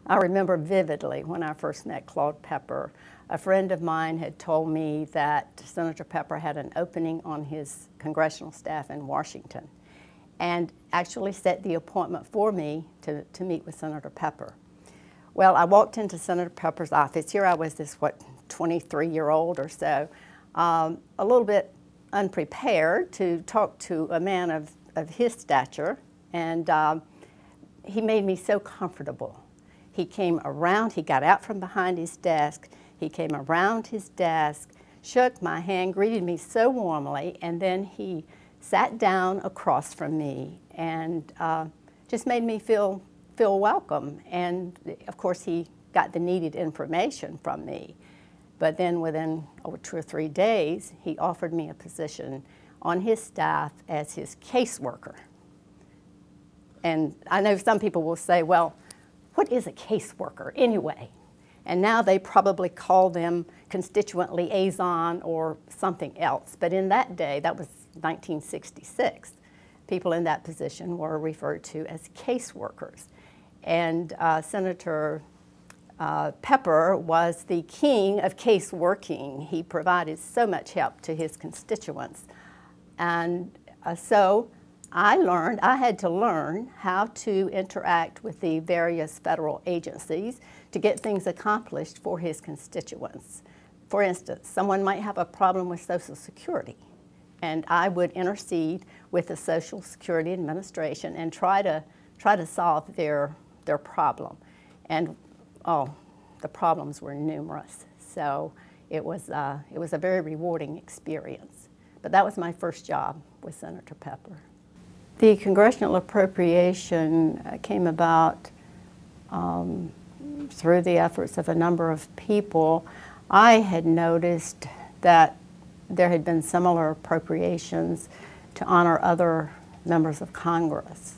I remember vividly when I first met Claude Pepper. A friend of mine had told me that Senator Pepper had an opening on his congressional staff in Washington and actually set the appointment for me to meet with Senator Pepper. Well, I walked into Senator Pepper's office. Here I was, this, 23-year-old or so, a little bit unprepared to talk to a man of his stature, and he made me so comfortable. He came around, he got out from behind his desk, he came around his desk, shook my hand, greeted me so warmly, and then he sat down across from me and just made me feel welcome. And of course, he got the needed information from me. But then within 2 or 3 days, he offered me a position on his staff as his caseworker. And I know some people will say, well, what is a caseworker anyway? And now they probably call them constituent liaison or something else. But in that day, that was 1966, people in that position were referred to as caseworkers. And Senator Pepper was the king of case working. He provided so much help to his constituents. And so I had to learn how to interact with the various federal agencies to get things accomplished for his constituents. For instance, someone might have a problem with Social Security, and I would intercede with the Social Security Administration and try to solve their problem. And the problems were numerous. So it was a very rewarding experience. But that was my first job with Senator Pepper. The congressional appropriation came about through the efforts of a number of people. I had noticed that there had been similar appropriations to honor other members of Congress.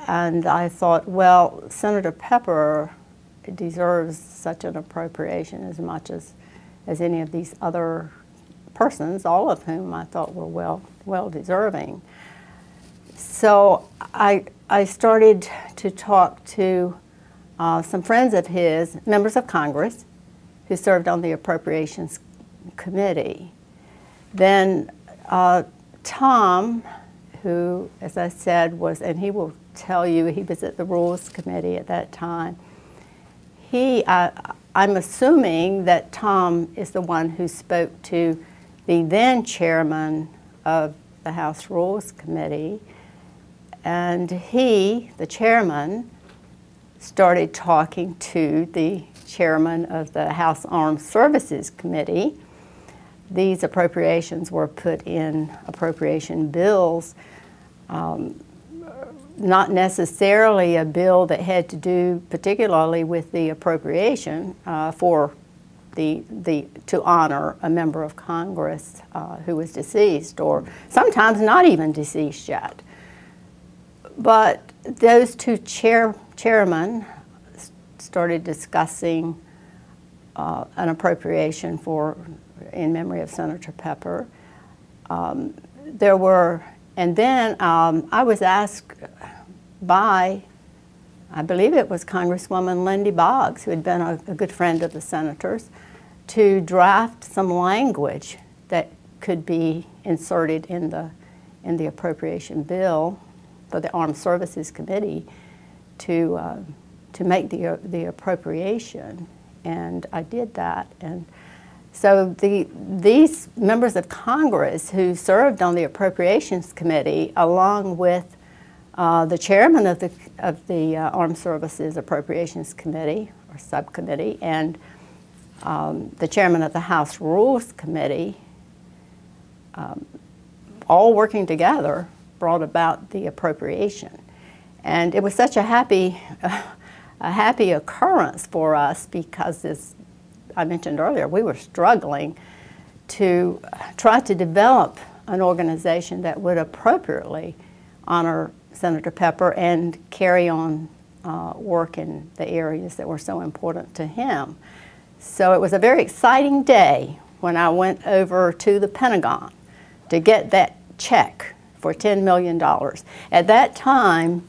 And I thought, well, Senator Pepper deserves such an appropriation as much as any of these other persons, all of whom I thought were well deserving. So I started to talk to some friends of his, members of Congress, who served on the Appropriations Committee. Then Tom, who, as I said, and he will tell you, he was at the Rules Committee at that time. I'm assuming that Tom is the one who spoke to the then chairman of the House Rules Committee, and he, the chairman, started talking to the chairman of the House Armed Services Committee. These appropriations were put in appropriation bills, not necessarily a bill that had to do particularly with the appropriation to honor a member of Congress who was deceased, or sometimes not even deceased yet. But those two chairmen started discussing an appropriation in memory of Senator Pepper. And then I was asked by, I believe it was Congresswoman Lindy Boggs, who had been a good friend of the senators, to draft some language that could be inserted in the appropriation bill for the Armed Services Committee to make the appropriation. And I did that. And so these members of Congress who served on the Appropriations Committee, along with the chairman of the Armed Services Appropriations Committee, or Subcommittee, and the chairman of the House Rules Committee, all working together, brought about the appropriation. And it was such a happy occurrence for us because, as I mentioned earlier, we were struggling to try to develop an organization that would appropriately honor Senator Pepper and carry on work in the areas that were so important to him. So it was a very exciting day when I went over to the Pentagon to get that check for $10 million. At that time,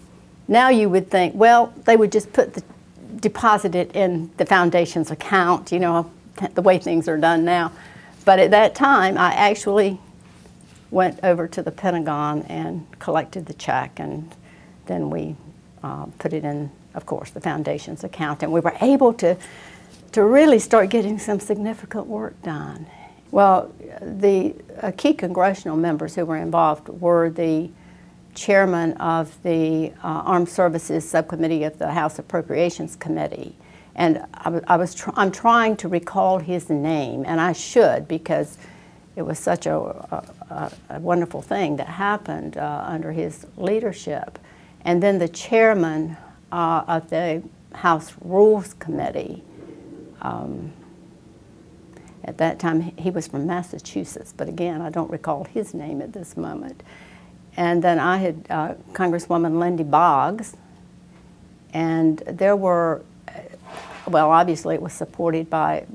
now you would think, well, they would just put deposit it in the foundation's account, you know, the way things are done now. But at that time, I actually went over to the Pentagon and collected the check, and then we put it in, of course, the foundation's account, and we were able to really start getting some significant work done. Well, the key congressional members who were involved were the chairman of the Armed Services Subcommittee of the House Appropriations Committee. And I'm trying to recall his name, and I should, because it was such a wonderful thing that happened under his leadership. And then the chairman of the House Rules Committee, at that time he was from Massachusetts, but again, I don't recall his name at this moment. And then I had Congresswoman Lindy Boggs, and there were, well, obviously it was supported by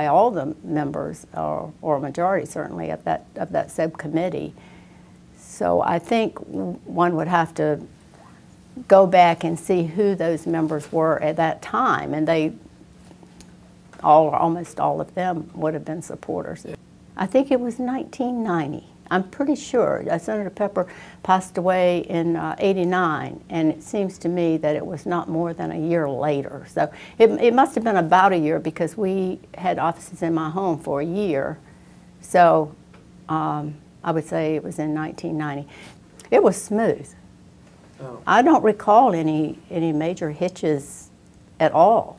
all the members, or a majority certainly, of that subcommittee. So I think one would have to go back and see who those members were at that time, and they almost all of them would have been supporters. I think it was 1990. I'm pretty sure. Senator Pepper passed away in '89, and it seems to me that it was not more than a year later. So it must have been about a year, because we had offices in my home for a year. So I would say it was in 1990. It was smooth. Oh. I don't recall any major hitches at all.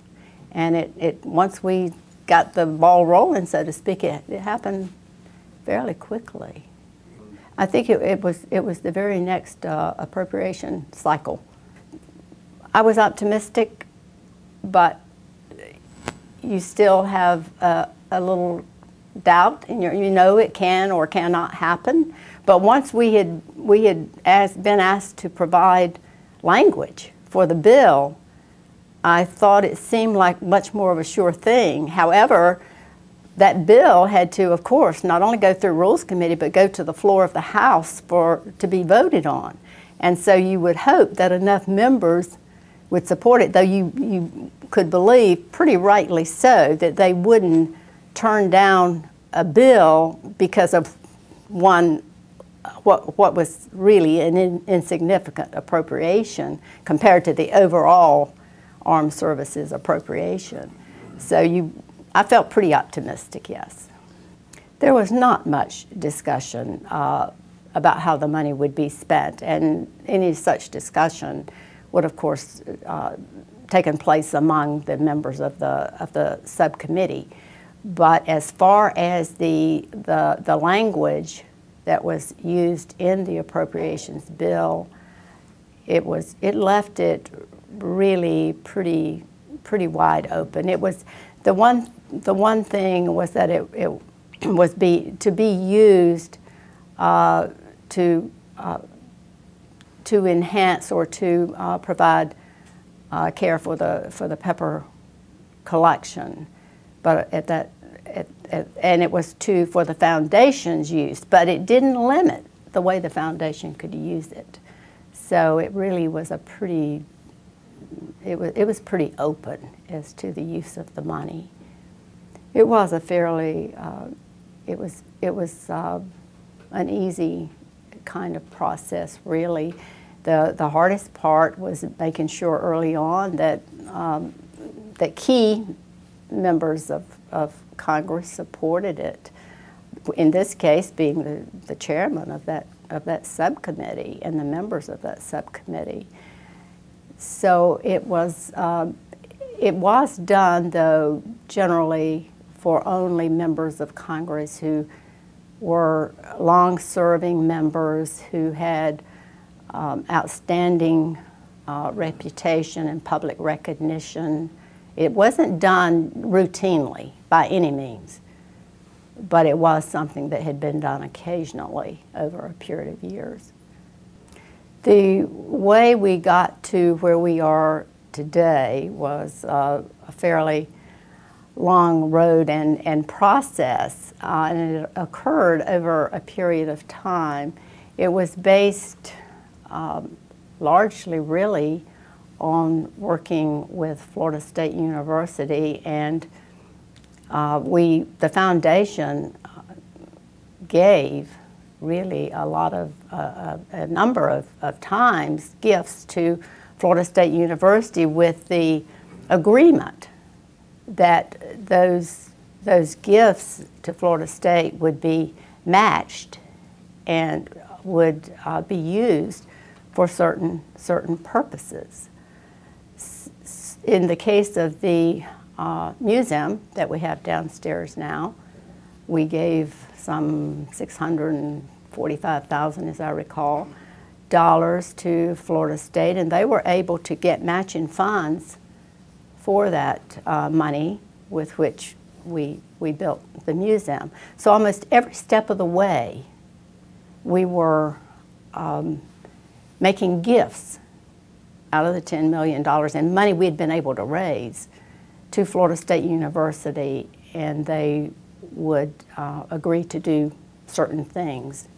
And it once we got the ball rolling, so to speak, it happened fairly quickly. I think it was the very next appropriation cycle. I was optimistic, but you still have a little doubt, and you know it can or cannot happen. But once we had been asked to provide language for the bill, I thought it seemed like much more of a sure thing. However, that bill had to, of course, not only go through Rules Committee, but go to the floor of the House to be voted on. And so you would hope that enough members would support it, though you could believe, pretty rightly so, that they wouldn't turn down a bill because of what was really an insignificant appropriation compared to the overall Armed Services appropriation. So I felt pretty optimistic, yes. There was not much discussion about how the money would be spent, and any such discussion would, of course, taken place among the members of the subcommittee. But as far as the language that was used in the appropriations bill, it left it really pretty wide open. It was the one thing was that it was to be used to enhance or to provide care for the pepper collection, but and it was for the foundation's use, but it didn't limit the way the foundation could use it. So it really was it was pretty open as to the use of the money. It was a fairly, it was an easy kind of process, really. The hardest part was making sure early on that that key members of Congress supported it. In this case, being the chairman of that subcommittee and the members of that subcommittee. So it was done, though, generally for only members of Congress who were long-serving members who had outstanding reputation and public recognition. It wasn't done routinely by any means, but it was something that had been done occasionally over a period of years. The way we got to where we are today was a fairly long road and process, and it occurred over a period of time. It was based largely really on working with Florida State University, and the foundation gave really a lot of, a number of times gifts to Florida State University with the agreement that those gifts to Florida State would be matched and would be used for certain purposes. In the case of the museum that we have downstairs now, we gave some $645,000, as I recall, to Florida State, and they were able to get matching funds for that money with which we built the museum. So almost every step of the way, we were making gifts out of the $10 million and money we had been able to raise to Florida State University, and they would agree to do certain things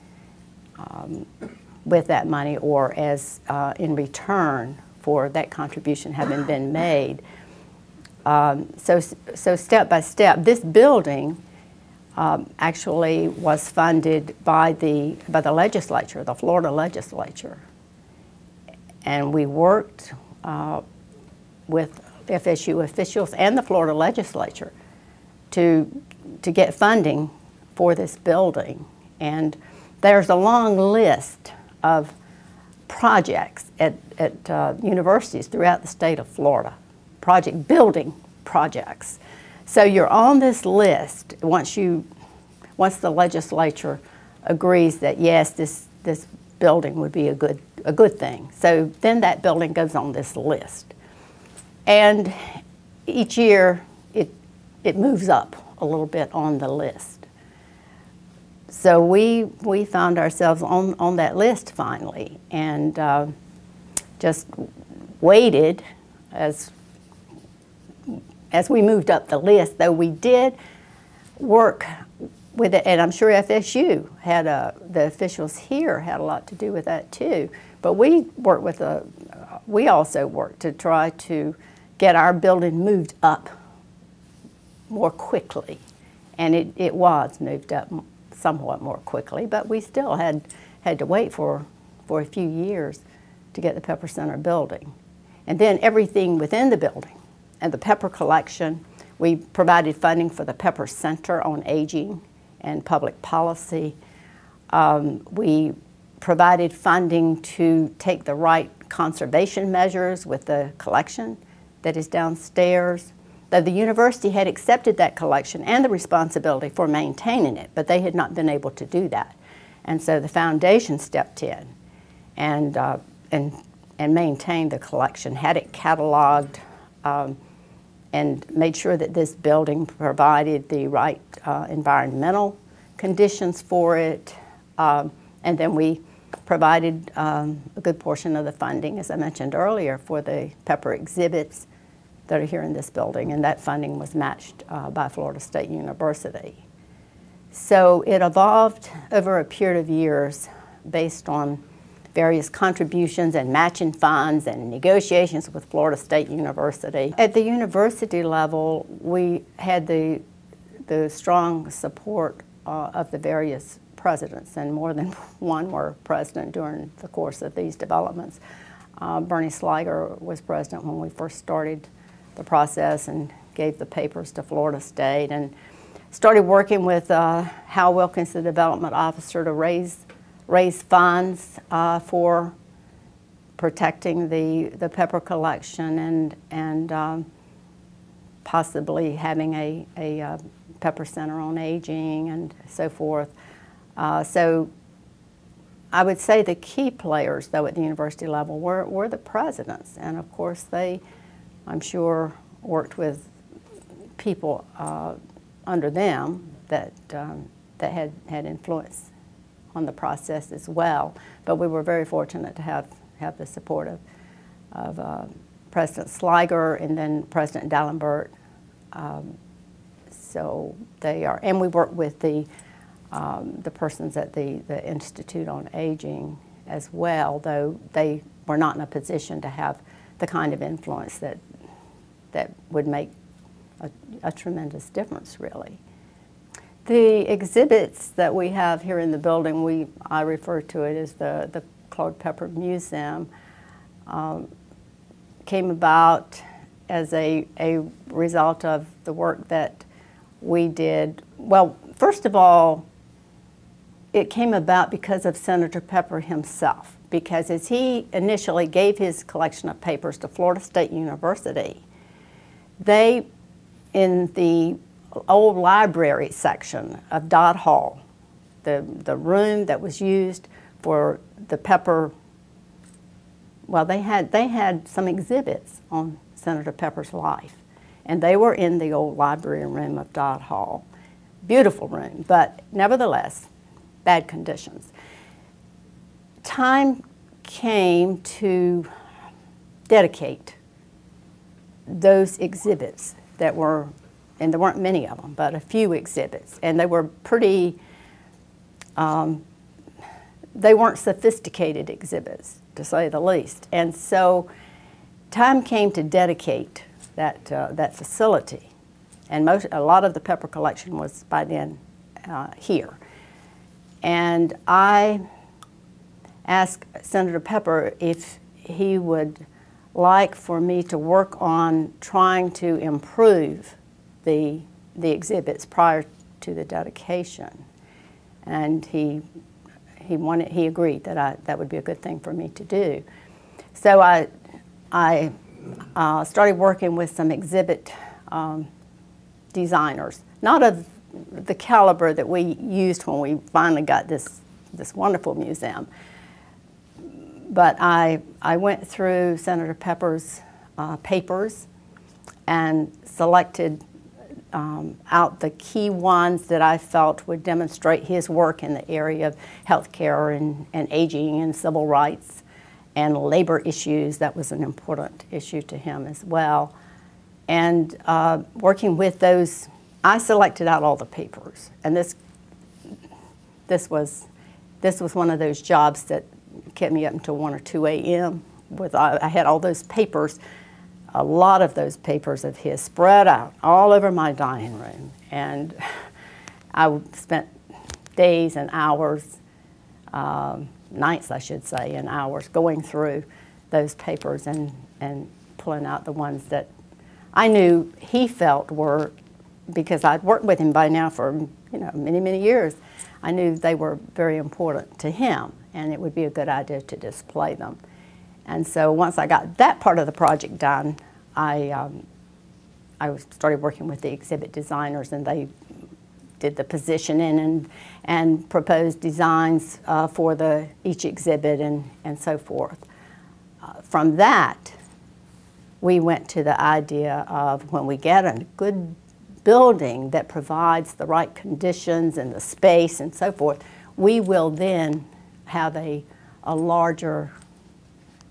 with that money, or as in return for that contribution having been made. So step by step, this building actually was funded by the legislature, the Florida legislature, and we worked with FSU officials and the Florida legislature to get funding for this building. And there's a long list of projects at universities throughout the state of Florida, building projects. So you're on this list once the legislature agrees that yes, this building would be a good thing. So then that building goes on this list. And each year it moves up a little bit on the list. So we found ourselves on that list finally, and just waited as we moved up the list. Though we did work with it, and I'm sure FSU had the officials here had a lot to do with that too. But we also worked to try to get our building moved up more quickly, and it was moved up somewhat more quickly, but we still had to wait for a few years to get the Pepper Center building. And then everything within the building and the Pepper collection, we provided funding for the Pepper Center on Aging and Public Policy. We provided funding to take the right conservation measures with the collection that is downstairs. The university had accepted that collection and the responsibility for maintaining it, but they had not been able to do that. And so the foundation stepped in and maintained the collection, had it cataloged, and made sure that this building provided the right environmental conditions for it. And then we provided a good portion of the funding, as I mentioned earlier, for the Pepper exhibits that are here in this building, and that funding was matched by Florida State University. So it evolved over a period of years based on various contributions and matching funds and negotiations with Florida State University. At the university level, we had the strong support of the various presidents, and more than one were president during the course of these developments. Bernie Sliger was president when we first started the process and gave the papers to Florida State, and started working with Hal Wilkins, the development officer, to raise funds for protecting the Pepper collection and possibly having a Pepper Center on Aging and so forth. So I would say the key players, though, at the university level were the presidents, and of course they, I'm sure, worked with people under them that had influence on the process as well. But we were very fortunate to have the support of President Sliger and then President Dallenbert. So they are, and we work with the persons at the Institute on Aging as well, though they were not in a position to have the kind of influence that would make a tremendous difference, really. The exhibits that we have here in the building, I refer to it as the Claude Pepper Museum, came about as a result of the work that we did. Well, first of all, it came about because of Senator Pepper himself, because as he initially gave his collection of papers to Florida State University, they, in the old library section of Dodd Hall, the room that was used for the Pepper, well, they had some exhibits on Senator Pepper's life, and they were in the old library room of Dodd Hall. Beautiful room, but nevertheless, bad conditions. Time came to dedicate those exhibits that were, and there weren't many of them, but a few exhibits, and they were pretty, they weren't sophisticated exhibits, to say the least. And so time came to dedicate that facility. And a lot of the Pepper collection was by then here. And I asked Senator Pepper if he would like for me to work on trying to improve the exhibits prior to the dedication. And he agreed that that would be a good thing for me to do. So I started working with some exhibit designers, not of the caliber that we used when we finally got this wonderful museum. But I went through Senator Pepper's papers and selected out the key ones that I felt would demonstrate his work in the area of healthcare and aging and civil rights and labor issues. That was an important issue to him as well. And working with those, I selected out all the papers. And this was one of those jobs that kept me up until 1 or 2 a.m. I had all those papers, a lot of those papers of his spread out all over my dining room. And I spent days and hours, nights I should say, and hours going through those papers and pulling out the ones that I knew he felt were, because I'd worked with him by now for many, many years, I knew they were very important to him, and it would be a good idea to display them. And so once I got that part of the project done, I started working with the exhibit designers, and they did the positioning and proposed designs for each exhibit and so forth. From that, we went to the idea of when we get a good building that provides the right conditions and the space and so forth, we will then have a larger,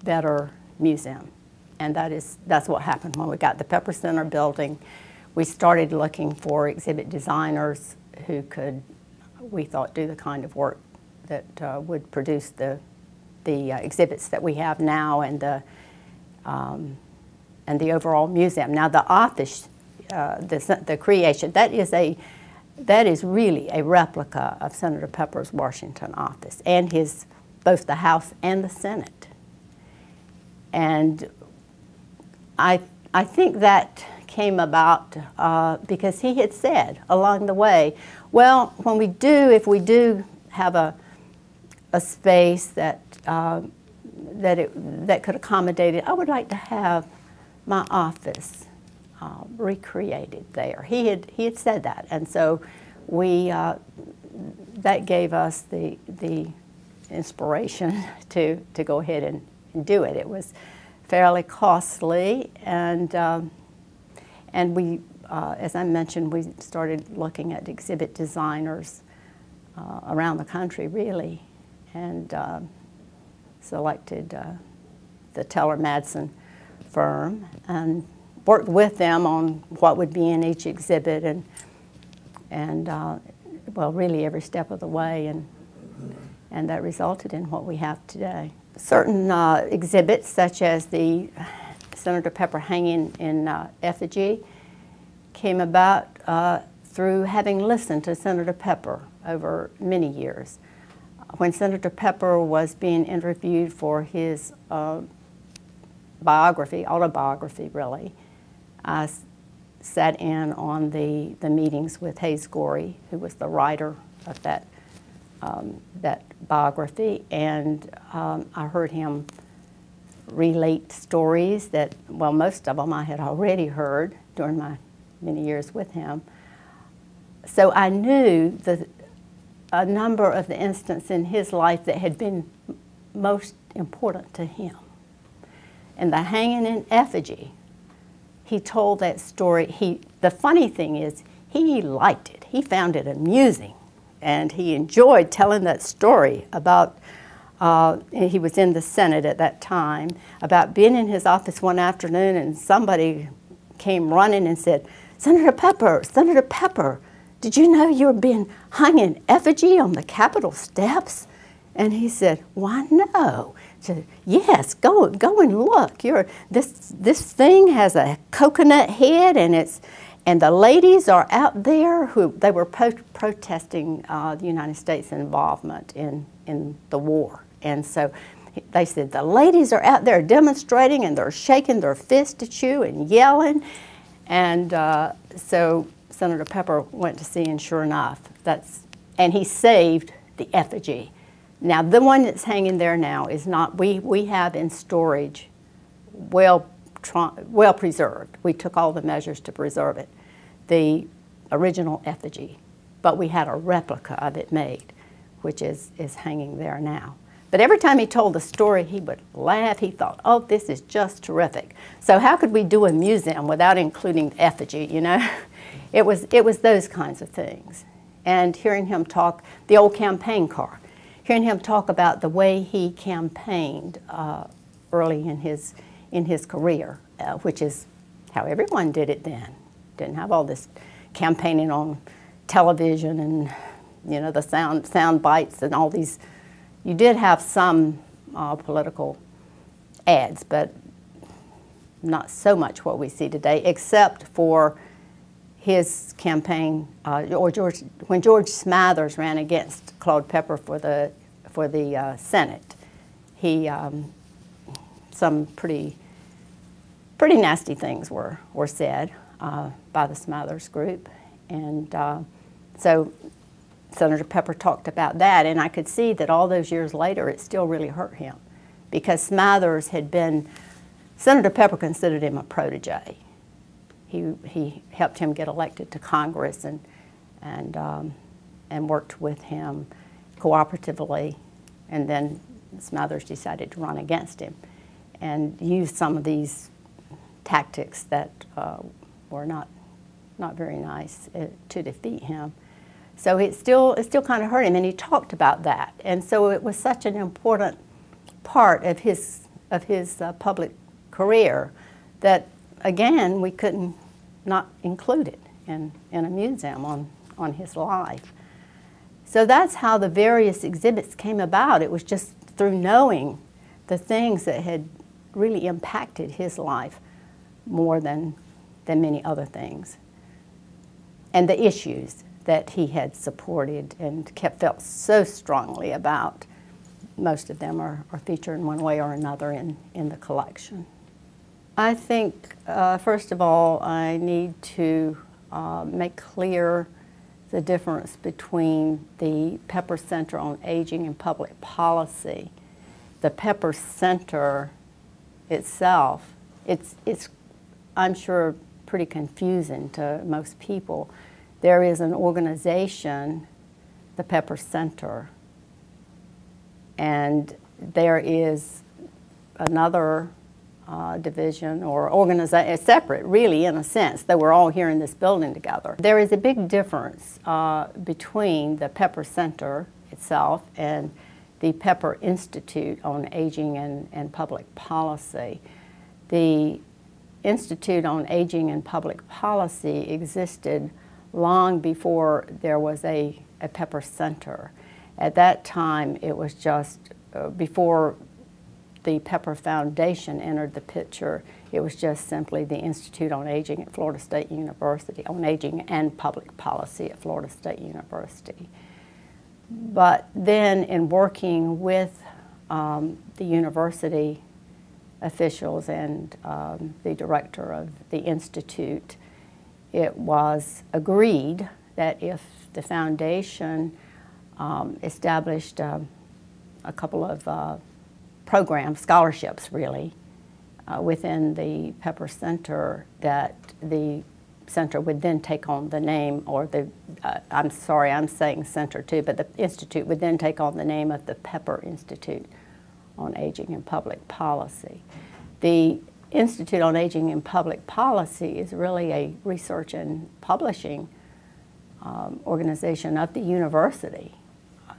better museum. And that's what happened when we got the Pepper Center building. We started looking for exhibit designers who could, we thought, do the kind of work that would produce the exhibits that we have now and the overall museum. Now the office, the creation, that is really a replica of Senator Pepper's Washington office and both the House and the Senate. And I think that came about because he had said along the way, well, if we do have a space that could accommodate it, I would like to have my office recreated there. He had said that, and so that gave us the inspiration to go ahead and do it. It was fairly costly, and we, as I mentioned, we started looking at exhibit designers around the country, really, and selected the Teller Madsen firm and worked with them on what would be in each exhibit and well, really every step of the way, and that resulted in what we have today. Certain exhibits, such as the Senator Pepper hanging in effigy came about through having listened to Senator Pepper over many years. When Senator Pepper was being interviewed for his autobiography really, I sat in on the meetings with Hayes Gorey, who was the writer of that biography, and I heard him relate stories that, well, most of them I had already heard during my many years with him. So I knew a number of the instances in his life that had been most important to him. And the hanging in effigy, he told that story. The funny thing is, he liked it. He found it amusing, and he enjoyed telling that story about, he was in the Senate at that time, about being in his office one afternoon and somebody came running and said, Senator Pepper, did you know you were being hung in effigy on the Capitol steps? And he said, why no? He said, yes, go and look. This thing has a coconut head, and the ladies are out there they were protesting the United States' involvement in the war. And so they said, the ladies are out there demonstrating, and they're shaking their fist at you and yelling. And so Senator Pepper went to see, and sure enough, and he saved the effigy. Now, the one that's hanging there now is not, we have in storage, well preserved. We took all the measures to preserve it, the original effigy, but we had a replica of it made, which is hanging there now. But every time he told the story, he would laugh. He thought, oh, this is just terrific. So how could we do a museum without including the effigy, you know? It was those kinds of things. And hearing him talk, the old campaign car, hearing him talk about the way he campaigned early in his career, which is how everyone did it then. Didn't have all this campaigning on television and, you know, the sound bites and all these. You did have some political ads, but not so much what we see today, except for his campaign, when George Smathers ran against Claude Pepper for the Senate. Some pretty nasty things were said by the Smathers group, and so Senator Pepper talked about that, and I could see that all those years later it still really hurt him, because Smathers Senator Pepper considered him a protege. He helped him get elected to Congress and worked with him cooperatively, and then Smathers decided to run against him and used some of these tactics that were not very nice to defeat him. So it still kind of hurt him, and he talked about that. And so it was such an important part of his public career that, again, we couldn't not include it in a museum on his life. So that's how the various exhibits came about. It was just through knowing the things that had really impacted his life more than many other things, and the issues that he had supported and felt so strongly about. Most of them are featured in one way or another in the collection. I think, first of all, I need to make clear the difference between the Pepper Center on Aging and Public Policy. The Pepper Center itself, it's I'm sure, pretty confusing to most people. There is an organization, the Pepper Center, and there is another division or organization, separate really in a sense. They were all here in this building together. There is a big difference between the Pepper Center itself and the Pepper Institute on Aging and Public Policy. The Institute on Aging and Public Policy existed long before there was a Pepper Center. At that time, it was just before the Pepper Foundation entered the picture, it was just simply the Institute on Aging at Florida State University, on Aging and Public Policy at Florida State University. But then in working with the university officials and the director of the Institute, it was agreed that if the foundation established a couple of programs, scholarships really, within the Pepper Center, that the center would then take on the name, or the, I'm sorry, I'm saying center too, but the institute would then take on the name of the Pepper Institute on Aging and Public Policy. The Institute on Aging and Public Policy is really a research and publishing organization of the university.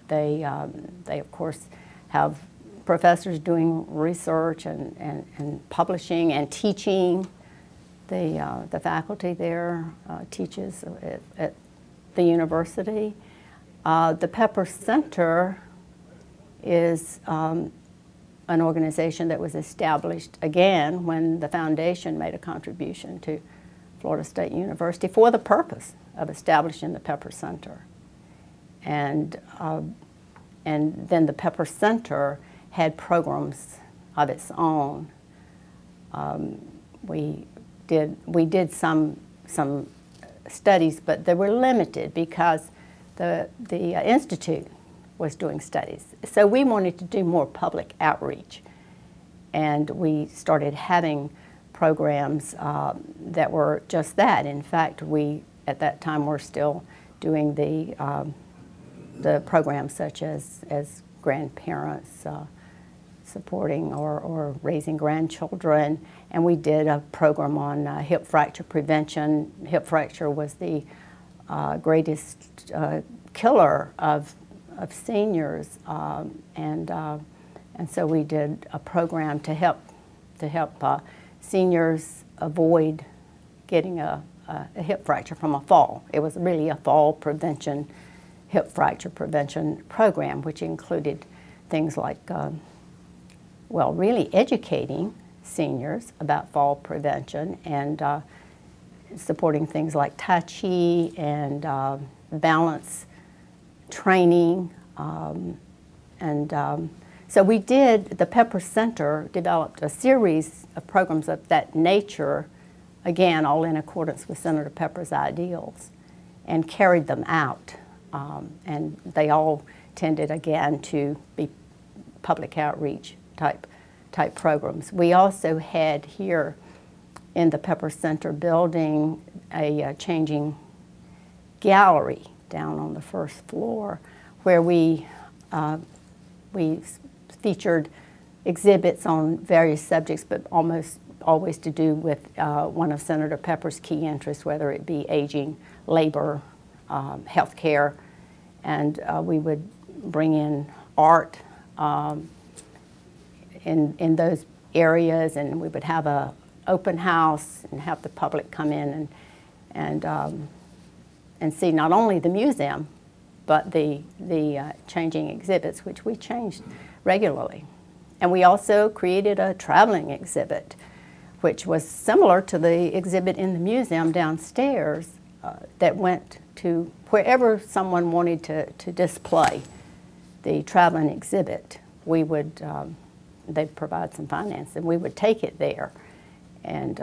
They of course have professors doing research and publishing and teaching. The faculty there teaches at the university. The Pepper Center is an organization that was established again when the foundation made a contribution to Florida State University for the purpose of establishing the Pepper Center. And then the Pepper Center had programs of its own. We did some studies, but they were limited because the Institute was doing studies. So we wanted to do more public outreach, and we started having programs that were just that. In fact, we at that time were still doing the programs such as grandparents supporting or raising grandchildren, and we did a program on hip fracture prevention. Hip fracture was the greatest killer of seniors, and so we did a program to help seniors avoid getting a hip fracture from a fall. It was really a fall prevention, hip fracture prevention program, which included things like, well, really educating seniors about fall prevention and supporting things like Tai Chi and balance training. So we did, the Pepper Center developed a series of programs of that nature, again, all in accordance with Senator Pepper's ideals, and carried them out. And they all tended, again, to be public outreach type programs. We also had here in the Pepper Center building a changing gallery down on the first floor, where we featured exhibits on various subjects, but almost always to do with one of Senator Pepper's key interests, whether it be aging, labor, health care, and we would bring in art in those areas, and we would have a open house and have the public come in and see not only the museum, but the changing exhibits, which we changed regularly. And we also created a traveling exhibit, which was similar to the exhibit in the museum downstairs, that went to wherever someone wanted to display the traveling exhibit. We would, they'd provide some finance, and we would take it there. And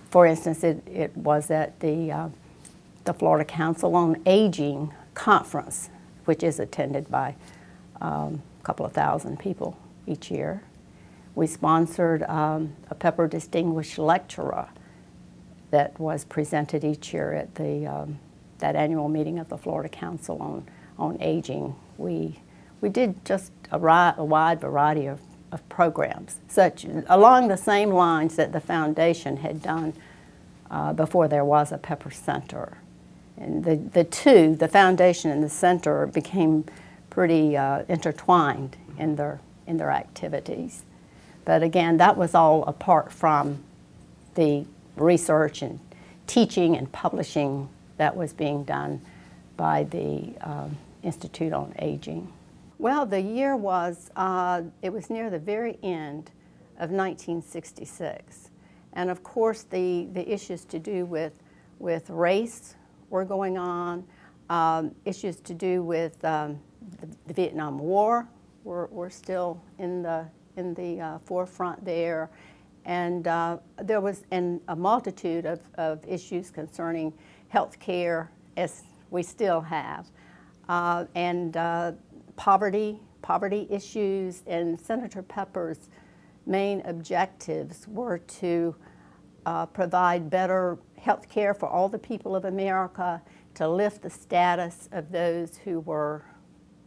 for instance, it was at the Florida Council on Aging conference, which is attended by a couple of thousand people each year. We sponsored a Pepper Distinguished Lecturer that was presented each year at that annual meeting of the Florida Council on Aging. We did just a wide variety of programs, such along the same lines that the foundation had done before there was a Pepper Center. And the foundation and the center became pretty intertwined in their activities. But again, that was all apart from the research and teaching and publishing that was being done by the Institute on Aging. Well, the year was, it was near the very end of 1966. And of course, the issues to do with race were going on, issues to do with the Vietnam War were still in the forefront there. And there was a multitude of issues concerning health care, as we still have, and poverty issues. And Senator Pepper's main objectives were to provide better health care for all the people of America, to lift the status of those who were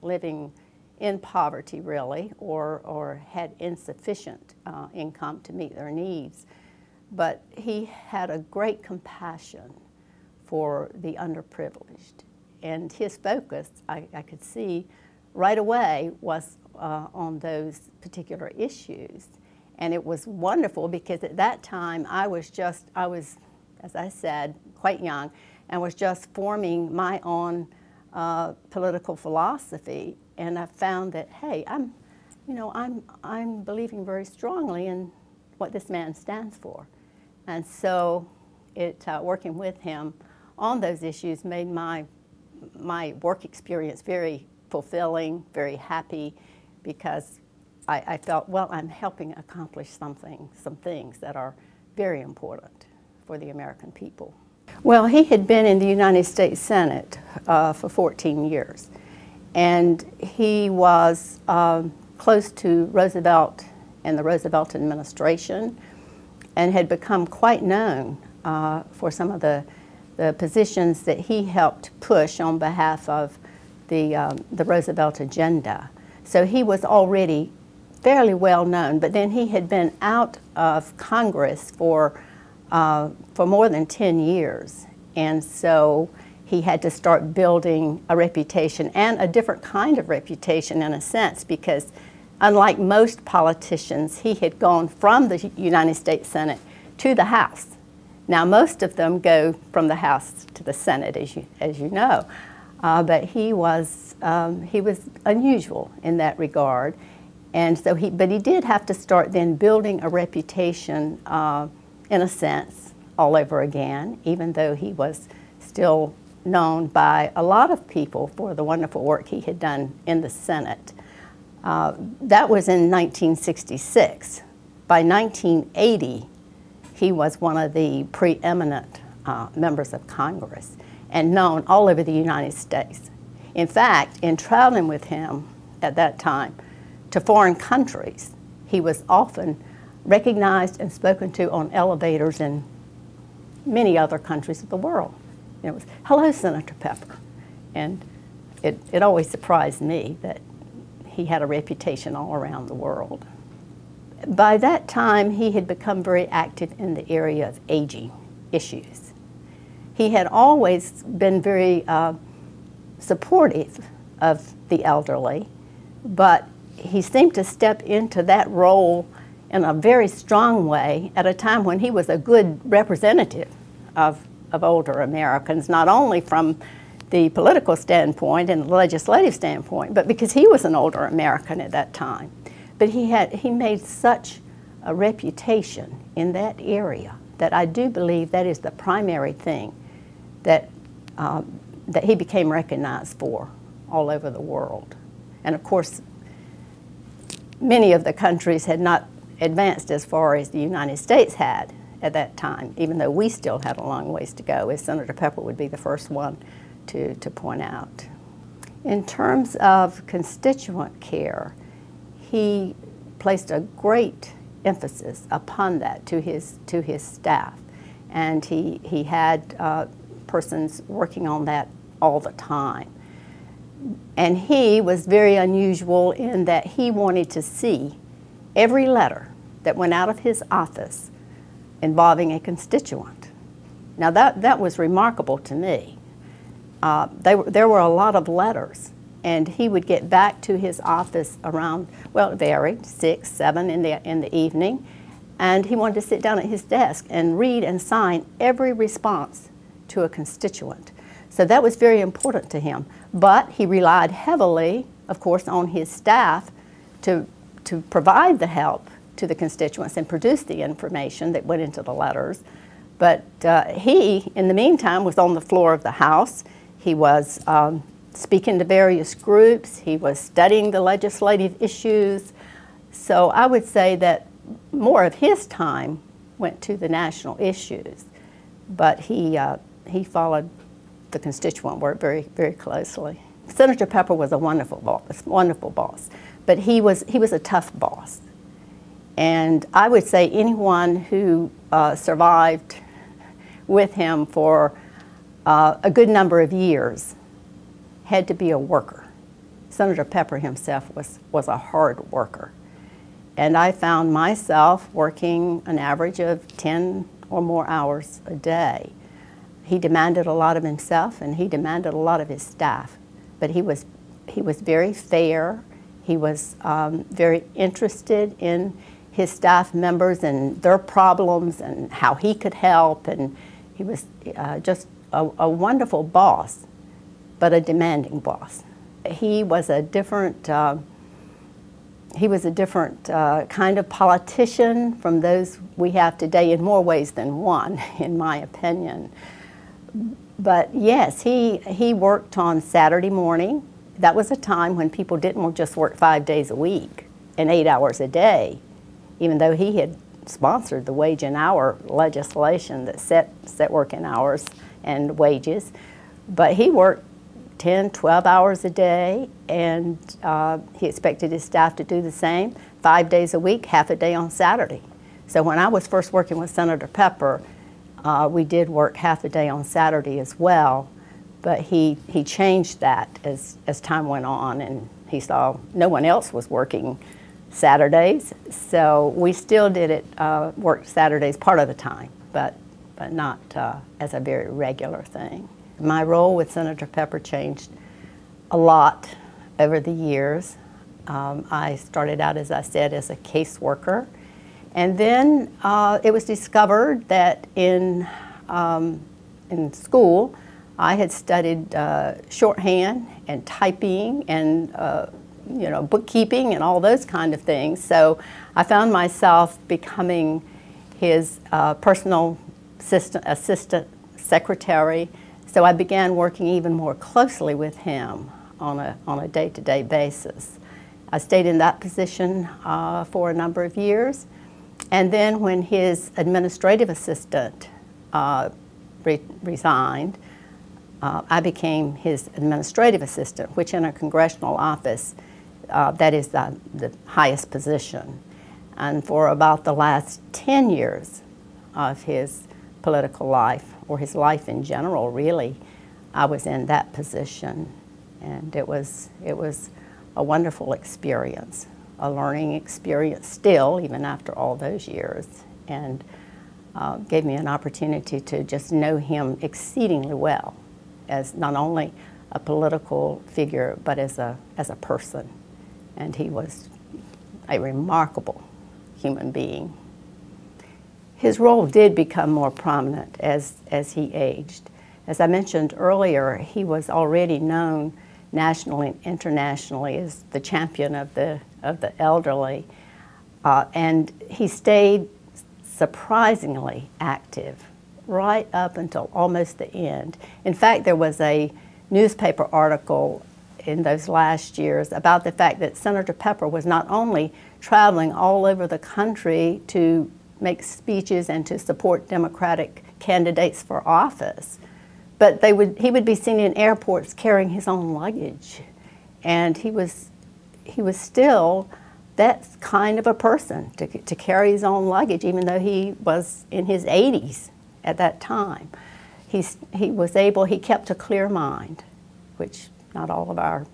living in poverty, really, or had insufficient income to meet their needs. But he had a great compassion for the underprivileged. And his focus, I could see right away, was on those particular issues. And it was wonderful because at that time I was, as I said, quite young, and was just forming my own political philosophy. And I found that, hey, I'm believing very strongly in what this man stands for. And so working with him on those issues made my work experience very fulfilling, very happy, because I felt, well, I'm helping accomplish some things that are very important for the American people. Well, he had been in the United States Senate for 14 years, and he was close to Roosevelt and the Roosevelt administration, and had become quite known for some of the positions that he helped push on behalf of the Roosevelt agenda. So he was already fairly well known, but then he had been out of Congress for more than 10 years. And so he had to start building a reputation, and a different kind of reputation in a sense, because unlike most politicians, he had gone from the United States Senate to the House. Now, most of them go from the House to the Senate, as you know, but he was unusual in that regard. And so but he did have to start then building a reputation, in a sense, all over again, even though he was still known by a lot of people for the wonderful work he had done in the Senate. That was in 1966. By 1980, he was one of the preeminent members of Congress and known all over the United States. In fact, in traveling with him at that time to foreign countries, he was often recognized and spoken to on elevators in many other countries of the world. It was, "Hello, Senator Pepper." And it always surprised me that he had a reputation all around the world. By that time, he had become very active in the area of aging issues. He had always been very supportive of the elderly, but he seemed to step into that role in a very strong way at a time when he was a good representative of older Americans, not only from the political standpoint and the legislative standpoint, but because he was an older American at that time. But he made such a reputation in that area that I do believe that is the primary thing that he became recognized for all over the world. And of course, many of the countries had not advanced as far as the United States had at that time, even though we still had a long ways to go, as Senator Pepper would be the first one to point out. In terms of constituent care, he placed a great emphasis upon that to his staff, and he had persons working on that all the time. And he was very unusual in that he wanted to see every letter that went out of his office involving a constituent. Now that was remarkable to me. There were a lot of letters, and he would get back to his office around, well, it varied, 6, 7 in the evening, and he wanted to sit down at his desk and read and sign every response to a constituent. So that was very important to him. But he relied heavily of course, on his staff to provide the help to the constituents and produce the information that went into the letters. But he, in the meantime, was on the floor of the House. He was speaking to various groups. He was studying the legislative issues. So I would say that more of his time went to the national issues, but he followed the constituent work very, very closely. Senator Pepper was a wonderful boss, but he was a tough boss. And I would say anyone who survived with him for a good number of years had to be a worker. Senator Pepper himself was a hard worker. And I found myself working an average of 10 or more hours a day. He demanded a lot of himself, and he demanded a lot of his staff. But he was very fair. He was very interested in his staff members and their problems and how he could help. And he was just a wonderful boss, but a demanding boss. He was a different kind of politician from those we have today in more ways than one, in my opinion. But yes, he worked on Saturday morning. That was a time when people didn't just work 5 days a week and 8 hours a day, even though he had sponsored the wage and hour legislation that set working hours and wages. But he worked 10, 12 hours a day, and he expected his staff to do the same, 5 days a week, half a day on Saturday. So when I was first working with Senator Pepper, we did work half a day on Saturday as well, but he changed that as time went on, and he saw no one else was working Saturdays, so we still did it, worked Saturdays part of the time, but not as a very regular thing. My role with Senator Pepper changed a lot over the years. I started out, as I said, as a caseworker, and then it was discovered that in school I had studied shorthand and typing and bookkeeping and all those kind of things. So I found myself becoming his personal assistant secretary. So I began working even more closely with him on a day-to-day basis. I stayed in that position for a number of years, and then when his administrative assistant resigned, I became his administrative assistant, which in a congressional office, that is the highest position. And for about the last 10 years of his political life, or his life in general, really, I was in that position. And it was a wonderful experience, a learning experience still, even after all those years, and gave me an opportunity to just know him exceedingly well as not only a political figure, but as a person. And he was a remarkable human being. His role did become more prominent as he aged. As I mentioned earlier, he was already known nationally and internationally as the champion of the elderly, and he stayed surprisingly active right up until almost the end. In fact, there was a newspaper article in those last years about the fact that Senator Pepper was not only traveling all over the country to make speeches and to support Democratic candidates for office, but he would be seen in airports carrying his own luggage. And he was still that kind of a person, to carry his own luggage, even though he was in his 80s at that time. He kept a clear mind, which not all of our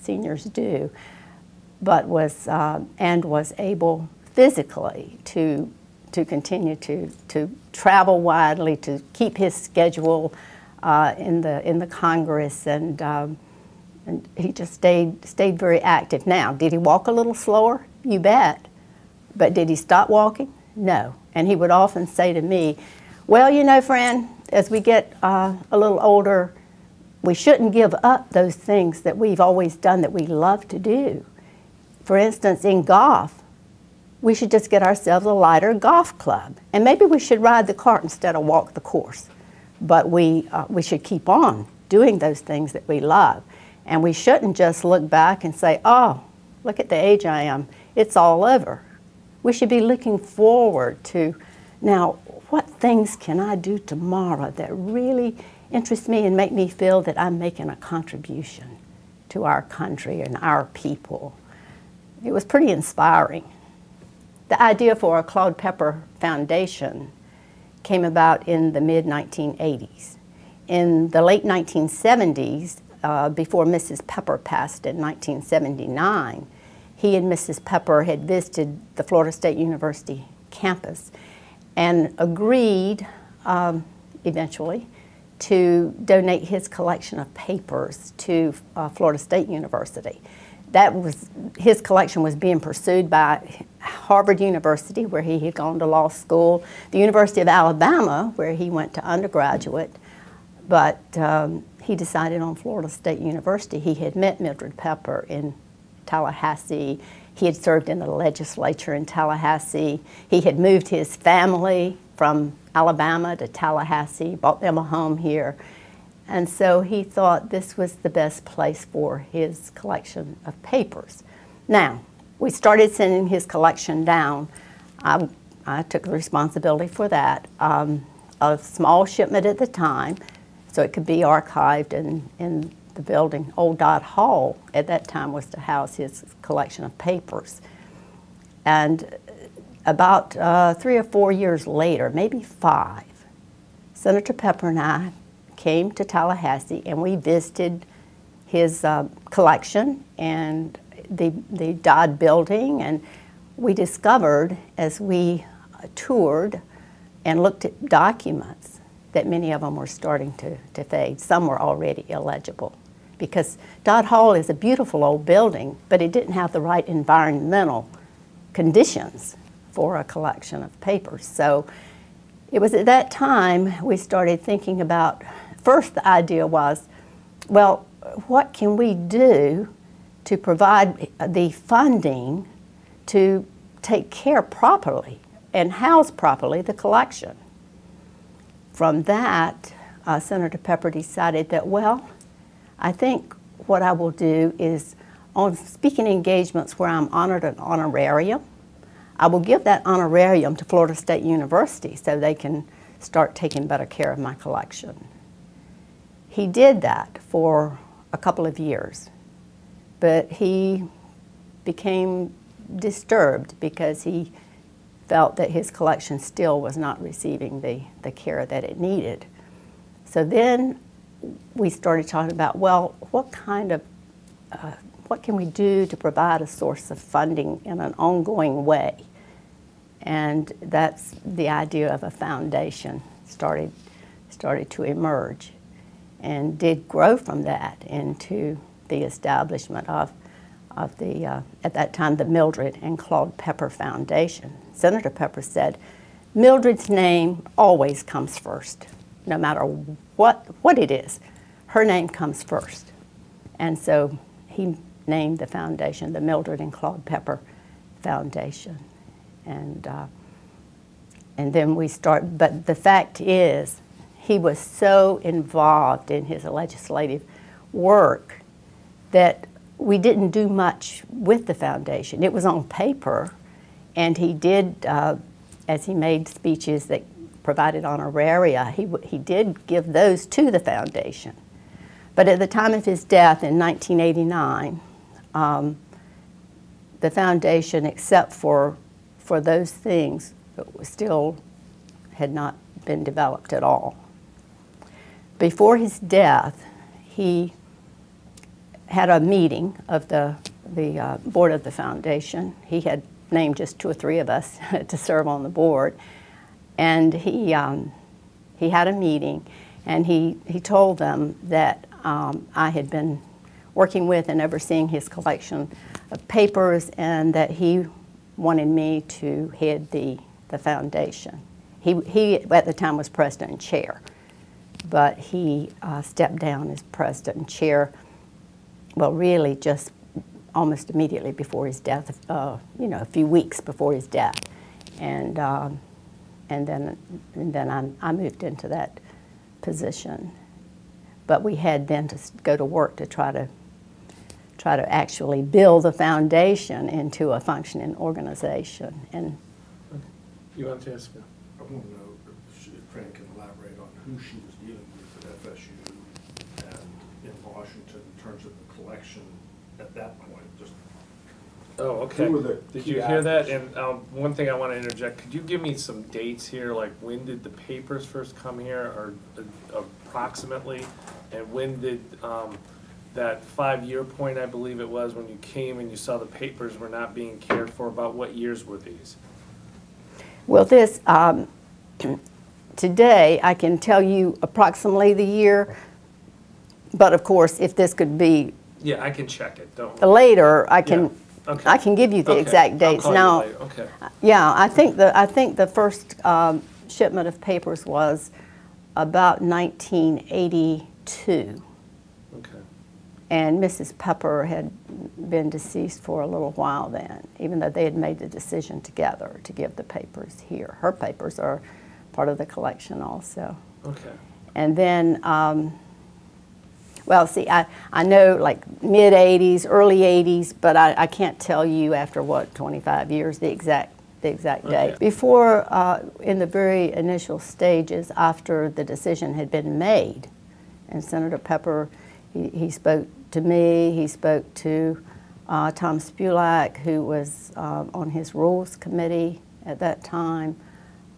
seniors do, but was able physically to continue to travel widely, to keep his schedule in the Congress, and he just stayed very active. Now, did he walk a little slower? You bet. But did he stop walking? No. And he would often say to me, well, you know, friend, as we get a little older, we shouldn't give up those things that we've always done that we love to do. For instance, in golf, we should just get ourselves a lighter golf club. And maybe we should ride the cart instead of walk the course. But we should keep on doing those things that we love. And we shouldn't just look back and say, oh, look at the age I am. It's all over. We should be looking forward to, now, what things can I do tomorrow that really interest me and make me feel that I'm making a contribution to our country and our people. It was pretty inspiring. The idea for a Claude Pepper Foundation came about in the mid-1980s. In the late 1970s, before Mrs. Pepper passed in 1979, he and Mrs. Pepper had visited the Florida State University campus and agreed eventually to donate his collection of papers to Florida State University. His collection was being pursued by Harvard University, where he had gone to law school, the University of Alabama, where he went to undergraduate, but he decided on Florida State University. He had met Mildred Pepper in Tallahassee. He had served in the legislature in Tallahassee. He had moved his family from Alabama to Tallahassee, bought them a home here. And so he thought this was the best place for his collection of papers. Now, we started sending his collection down. I took the responsibility for that. A small shipment at the time, so it could be archived in the building. Old Dodd Hall at that time was to house his collection of papers. And about 3 or 4 years later, maybe 5, Senator Pepper and I came to Tallahassee and we visited his collection and the Dodd building, and we discovered as we toured and looked at documents that many of them were starting to fade. Some were already illegible because Dodd Hall is a beautiful old building, but it didn't have the right environmental conditions for a collection of papers. So it was at that time we started thinking about, first the idea was, well, what can we do to provide the funding to take care properly and house properly the collection? From that, Senator Pepper decided that, well, I think what I will do is on speaking engagements where I'm honored an honorarium, I will give that honorarium to Florida State University so they can start taking better care of my collection. He did that for a couple of years, but he became disturbed because he felt that his collection still was not receiving the care that it needed. So then we started talking about, well, what can we do to provide a source of funding in an ongoing way? And that's the idea of a foundation started to emerge and did grow from that into the establishment of the, at that time, the Mildred and Claude Pepper Foundation. Senator Pepper said, Mildred's name always comes first, no matter what it is. Her name comes first. And so he named the foundation the Mildred and Claude Pepper Foundation. And then we start, but the fact is, he was so involved in his legislative work that we didn't do much with the foundation. It was on paper, and he did, as he made speeches that provided honoraria, he did give those to the foundation. But at the time of his death in 1989, the foundation, except for those things, still had not been developed at all. Before his death, he had a meeting of the board of the foundation. He had named just 2 or 3 of us to serve on the board. And he had a meeting, and he told them that I had been working with and overseeing his collection of papers, and that he wanted me to head the foundation. He at the time was president and chair, but he stepped down as president and chair, well, really just almost immediately before his death, you know, a few weeks before his death. And then I moved into that position. But we had then to go to work to try to actually build the foundation into a functioning organization. And you want to ask? I want to know if Fran can elaborate on who she was dealing with at FSU and in Washington in terms of the collection at that point. Just oh, okay. who were the Did key you hear that? actors? And one thing I want to interject, could you give me some dates here, like when did the papers first come here, or approximately, and when did that 5-year point, I believe it was, when you came and you saw the papers were not being cared for, about what years were these? well, this, today I can tell you approximately the year, but of course, if this could be Yeah, I can check it, don't later, I can, Yeah. Okay. I can give you the Okay. exact dates. I'll call Now, you later. Okay. yeah, I think the first shipment of papers was about 1982. Okay. And Mrs. Pepper had been deceased for a little while then, even though they had made the decision together to give the papers here. Her papers are part of the collection also. Okay. And then, well, see, I know like mid-'80s, early '80s, but I can't tell you after what, 25 years, the exact date. Okay. Before, in the very initial stages after the decision had been made, and Senator Pepper, he spoke to me, he spoke to Tom Spulak, who was on his Rules Committee at that time,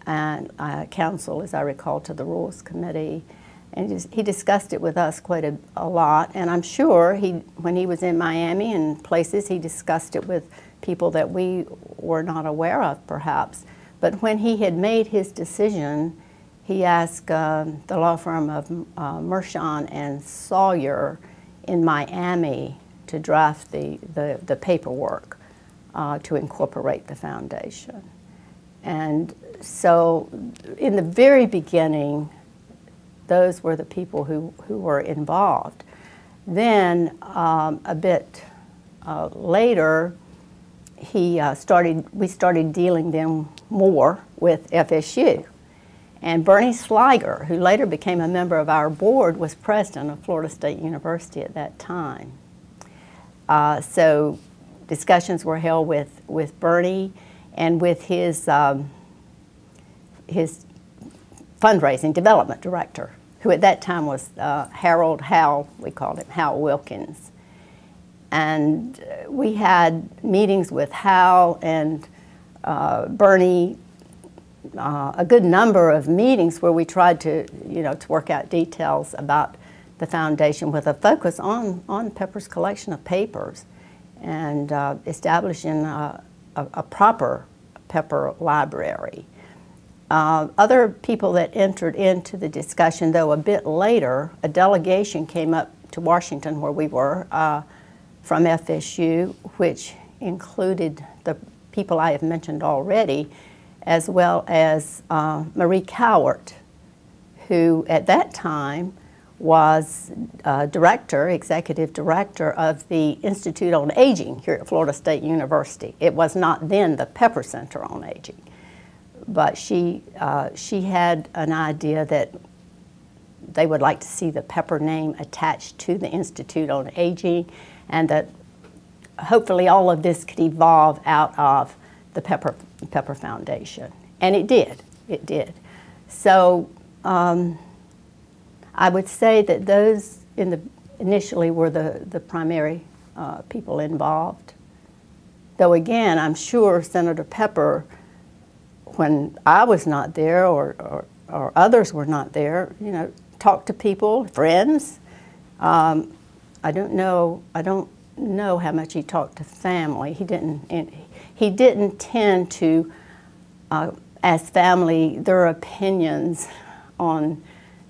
and counsel, as I recall, to the Rules Committee. And he discussed it with us quite a lot, and I'm sure when he was in Miami and places, he discussed it with people that we were not aware of, perhaps. But when he had made his decision, he asked the law firm of Mershon and Sawyer in Miami to draft the paperwork to incorporate the foundation. And so in the very beginning, those were the people who were involved. Then a bit later, we started dealing then more with FSU. And Bernie Sliger, who later became a member of our board, was president of Florida State University at that time. So discussions were held with Bernie and with his fundraising development director, who at that time was Harold Hal, we called him Hal Wilkins. And we had meetings with Hal and Bernie, a good number of meetings where we tried to, to work out details about the foundation with a focus on Pepper's collection of papers and establishing a proper Pepper library. Other people that entered into the discussion, though, a bit later, a delegation came up to Washington where we were from FSU, which included the people I have mentioned already, as well as Marie Cowart, who at that time was executive director of the Institute on Aging here at Florida State University. It was not then the Pepper Center on Aging. But she had an idea that they would like to see the Pepper name attached to the Institute on Aging, and that hopefully all of this could evolve out of the Pepper Foundation. And it did. So I would say that those initially were the primary people involved. Though again, I'm sure Senator Pepper, when I was not there or others were not there, talked to people, friends. I don't know how much he talked to family. He didn't tend to ask family their opinions on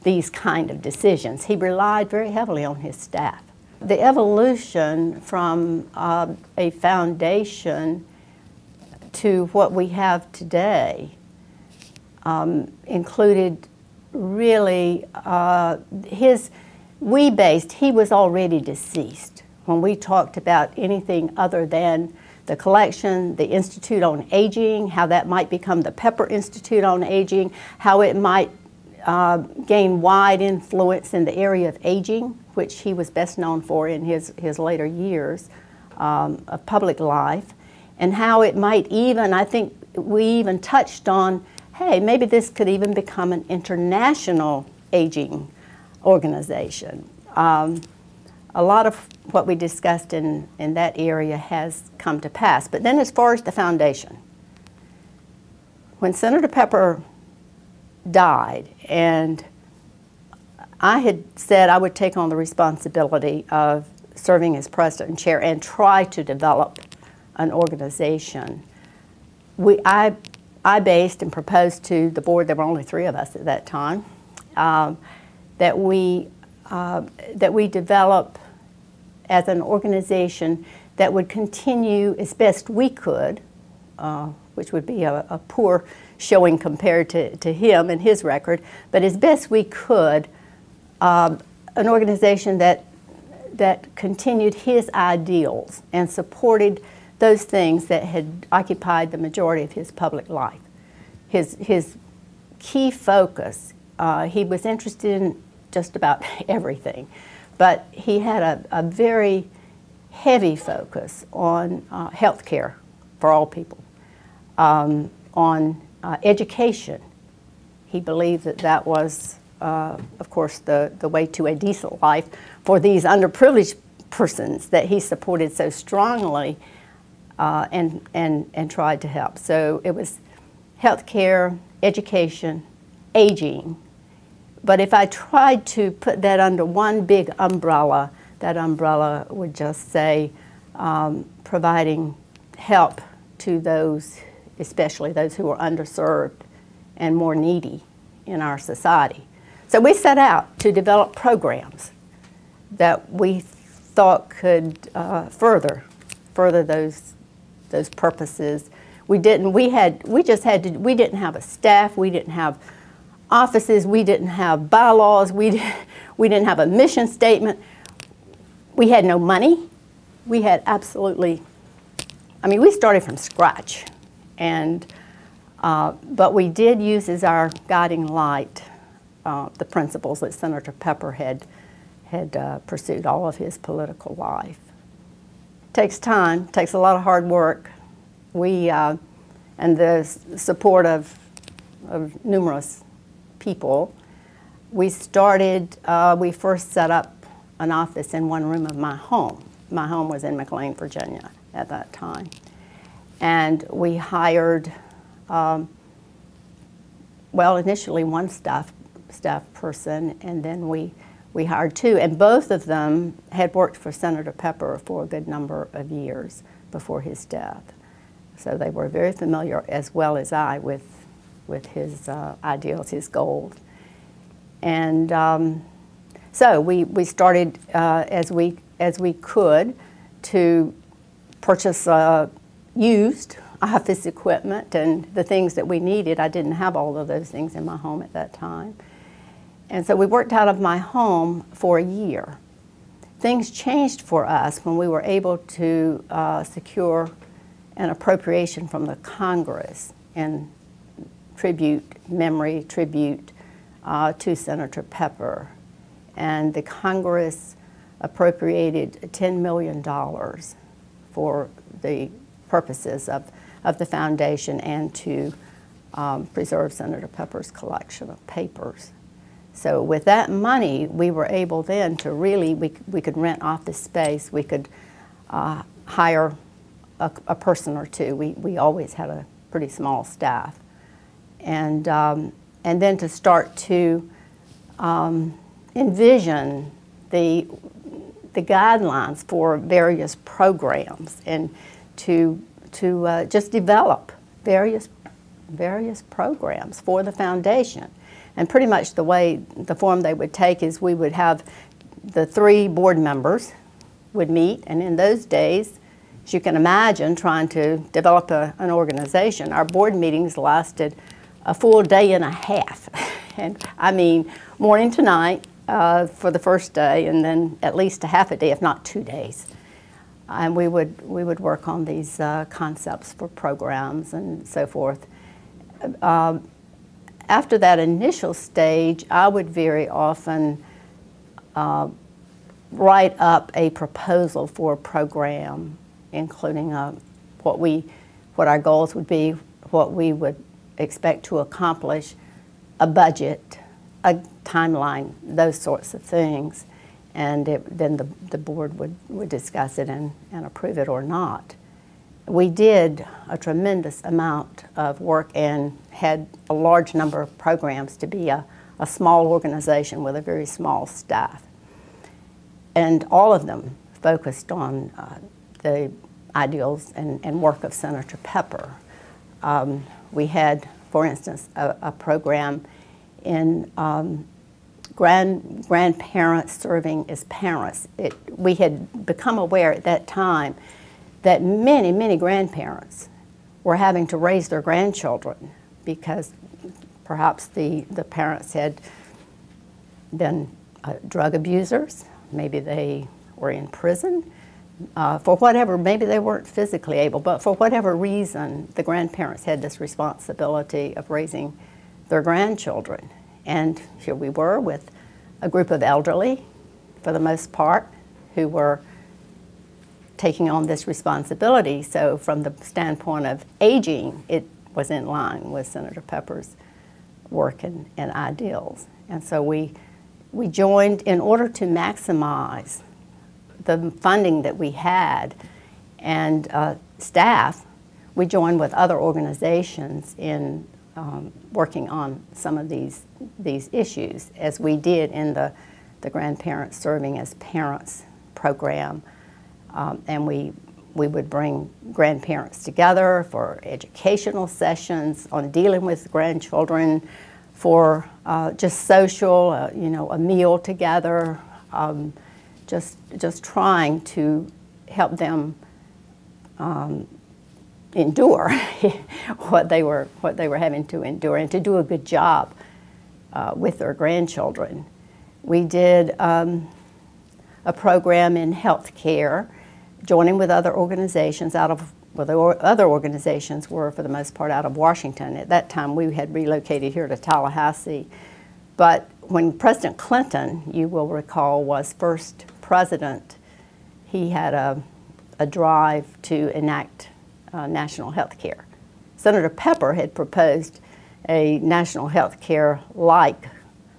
these kind of decisions. He relied very heavily on his staff. The evolution from a foundation to what we have today included really, he was already deceased when we talked about anything other than the collection, the Institute on Aging, how that might become the Pepper Institute on Aging, how it might gain wide influence in the area of aging, which he was best known for in his later years of public life, and how it might even, I think we even touched on, hey, maybe this could even become an international aging organization. A lot of what we discussed in that area has come to pass. But then as far as the foundation, when Senator Pepper died, and I had said I would take on the responsibility of serving as president and chair and try to develop an organization, I based and proposed to the board, there were only 3 of us at that time, that we develop as an organization that would continue as best we could, which would be a poor showing compared to him and his record, but as best we could, an organization that continued his ideals and supported those things that had occupied the majority of his public life. His key focus, he was interested in just about everything, but he had a very heavy focus on health care for all people, on education. He believed that that was, of course, the way to a decent life for these underprivileged persons that he supported so strongly and tried to help. So it was health care, education, aging. But if I tried to put that under one big umbrella, that umbrella would just say providing help to those, especially those who are underserved and more needy in our society. So we set out to develop programs that we thought could further those purposes. We didn't have a staff, we didn't have offices, we didn't have bylaws, we didn't have a mission statement. We had no money. We had absolutely, I mean, we started from scratch. And, but we did use as our guiding light the principles that Senator Pepper had pursued all of his political life. Takes time, takes a lot of hard work. And the support of numerous people. We first set up an office in one room of my home. My home was in McLean, Virginia at that time. And we hired, well, initially one staff person, and then we hired 2, and both of them had worked for Senator Pepper for a good number of years before his death. So they were very familiar, as well as I, with his ideals, his goals. And so we started as we could to purchase used office equipment and the things that we needed. I didn't have all of those things in my home at that time. And so we worked out of my home for a year. Things changed for us when we were able to secure an appropriation from the Congress and memory tribute to Senator Pepper. And the Congress appropriated $10 million for the purposes of the foundation and to preserve Senator Pepper's collection of papers. So with that money, we were able then to really, we could rent office space, we could hire a person or 2. We always had a pretty small staff. And then to start to envision the guidelines for various programs and to just develop various programs for the foundation. And pretty much the form they would take is we would have the 3 board members would meet, and in those days, as you can imagine, trying to develop an organization, our board meetings lasted a full day and a half. And I mean, morning to night for the first day, and then at least a half a day, if not 2 days. And we would work on these concepts for programs and so forth. After that initial stage, I would very often write up a proposal for a program, including what our goals would be, what we would expect to accomplish, a budget, a timeline, those sorts of things. And then the board would discuss it and approve it or not. We did a tremendous amount of work and had a large number of programs to be a small organization with a very small staff. And all of them focused on the ideals and work of Senator Pepper. We had, for instance, a program in grandparents serving as parents. We had become aware at that time that many, many grandparents were having to raise their grandchildren because perhaps the parents had been drug abusers, maybe they were in prison, for whatever, maybe they weren't physically able, but for whatever reason, the grandparents had this responsibility of raising their grandchildren. And here we were with a group of elderly, for the most part, who were taking on this responsibility. So from the standpoint of aging, it was in line with Senator Pepper's work and ideals. And so we joined in order to maximize the funding that we had and staff. We joined with other organizations in working on some of these issues, as we did in the Grandparents Serving as Parents program. And we would bring grandparents together for educational sessions on dealing with grandchildren, for just social, you know, a meal together, just trying to help them endure what they were having to endure, and to do a good job with their grandchildren. We did a program in health care, joining with other organizations other organizations were, for the most part, out of Washington. At that time, we had relocated here to Tallahassee. But when President Clinton, you will recall, was first president, he had a drive to enact national health care. Senator Pepper had proposed a national health care-like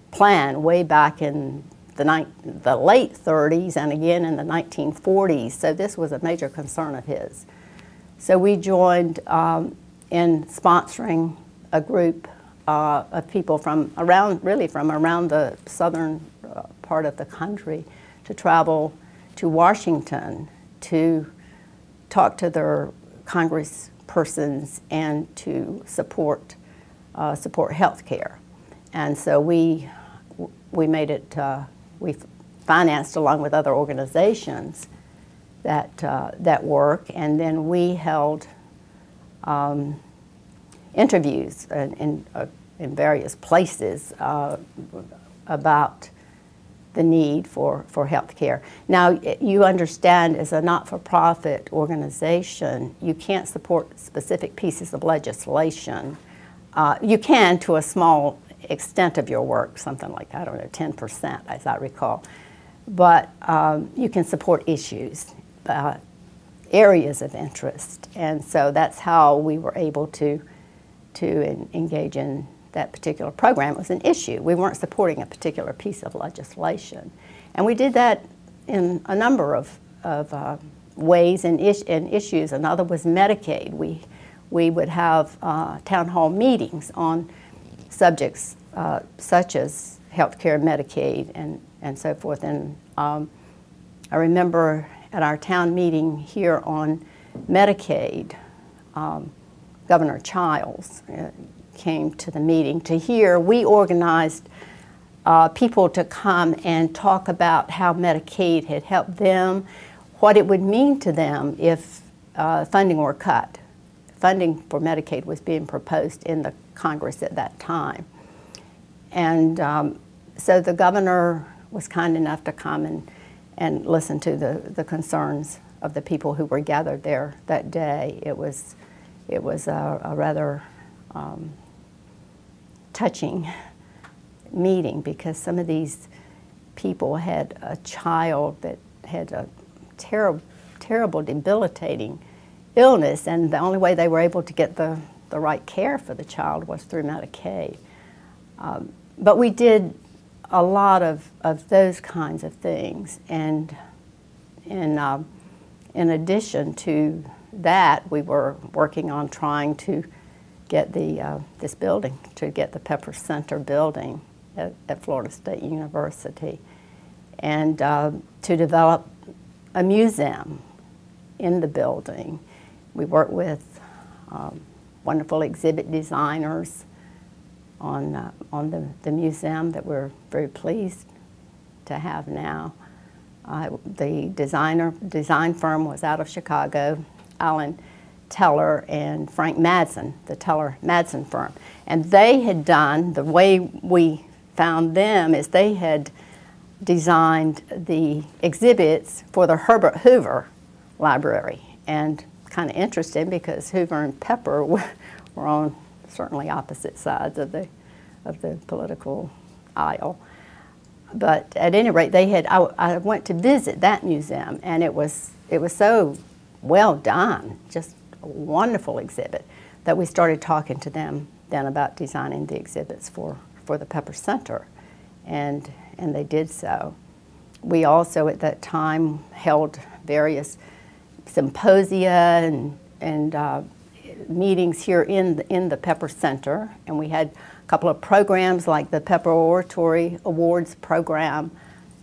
plan way back in the late 30s and again in the 1940s, so this was a major concern of his. So we joined in sponsoring a group of people from around the southern part of the country to travel to Washington to talk to their congresspersons and to support health care. And so we made it, we financed, along with other organizations, that work, and then we held interviews in various places about the need for health care. Now, you understand, as a not-for-profit organization, you can't support specific pieces of legislation. You can, to a small extent of your work, something like, I don't know, 10%, as I recall. But you can support issues, areas of interest. And so that's how we were able to engage in that particular program. It was an issue. We weren't supporting a particular piece of legislation. And we did that in a number of ways and issues. Another was Medicaid. We would have town hall meetings on subjects such as health care, Medicaid, and so forth. And I remember at our town meeting here on Medicaid, Governor Childs came to the meeting to hear. We organized people to come and talk about how Medicaid had helped them, what it would mean to them if funding were cut. Funding for Medicaid was being proposed in the Congress at that time. So the governor was kind enough to come and listen to the concerns of the people who were gathered there that day. It was a rather touching meeting, because some of these people had a child that had a terrible, debilitating illness, and the only way they were able to get the right care for the child was through Medicaid. But we did a lot of those kinds of things, and in addition to that, we were working on trying to get this building, to get the Pepper Center building at Florida State University, and to develop a museum in the building. We worked with wonderful exhibit designers on the museum that we're very pleased to have now. The design firm was out of Chicago, Alan Teller and Frank Madsen, the Teller-Madsen firm. And they had done, the way we found them is they had designed the exhibits for the Herbert Hoover Library. And kind of interesting, because Hoover and Pepper were on certainly opposite sides of the political aisle. But at any rate, they had. I went to visit that museum, and it was so well done, just a wonderful exhibit, that we started talking to them then about designing the exhibits for the Pepper Center, and they did so. We also at that time held various symposia and meetings here in the Pepper Center, and we had a couple of programs like the Pepper Oratory Awards program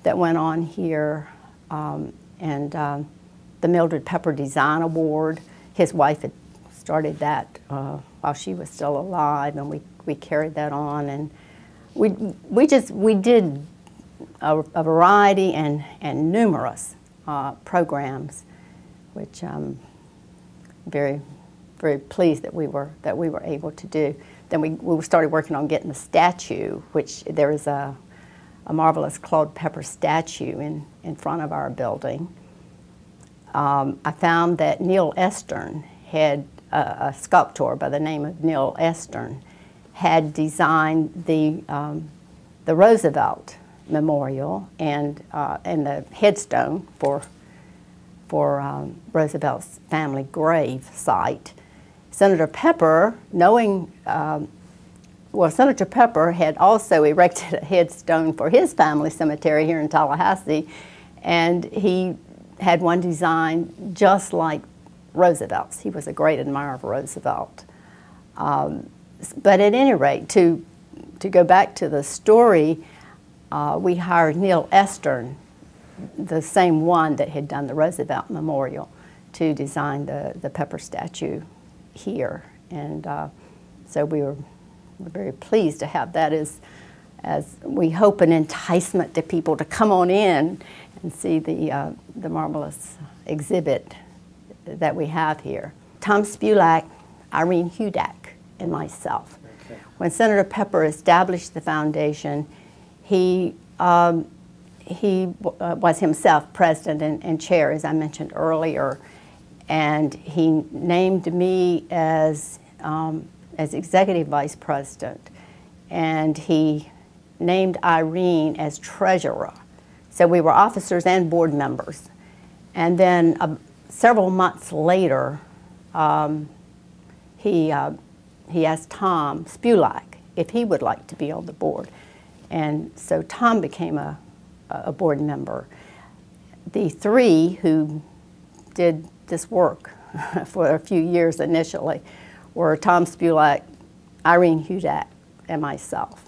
that went on here, and the Mildred Pepper Design Award. His wife had started that while she was still alive, and we carried that on, and we did a variety and numerous programs, which I'm very pleased that we were able to do. Then we started working on getting the statue, which there is a marvelous Claude Pepper statue in front of our building. I found that Neil Estern had a sculptor by the name of Neil Estern had designed the Roosevelt Memorial and the headstone for Roosevelt's family grave site. Senator Pepper, Senator Pepper had also erected a headstone for his family cemetery here in Tallahassee, and he had one designed just like Roosevelt's. He was a great admirer of Roosevelt. But at any rate, to go back to the story, we hired Neil Estern, the same one that had done the Roosevelt Memorial, to design the Pepper statue here. And so we were very pleased to have that as we hope an enticement to people to come on in and see the marvelous exhibit that we have here. Tom Spulak, Irene Hudak, and myself. Okay. When Senator Pepper established the foundation, he was himself president and chair, as I mentioned earlier, and he named me as executive vice president, and he named Irene as treasurer. So we were officers and board members. And then several months later, he asked Tom Spulak if he would like to be on the board. And so Tom became a board member. The three who did this work for a few years initially were Tom Spulak, Irene Hudak, and myself.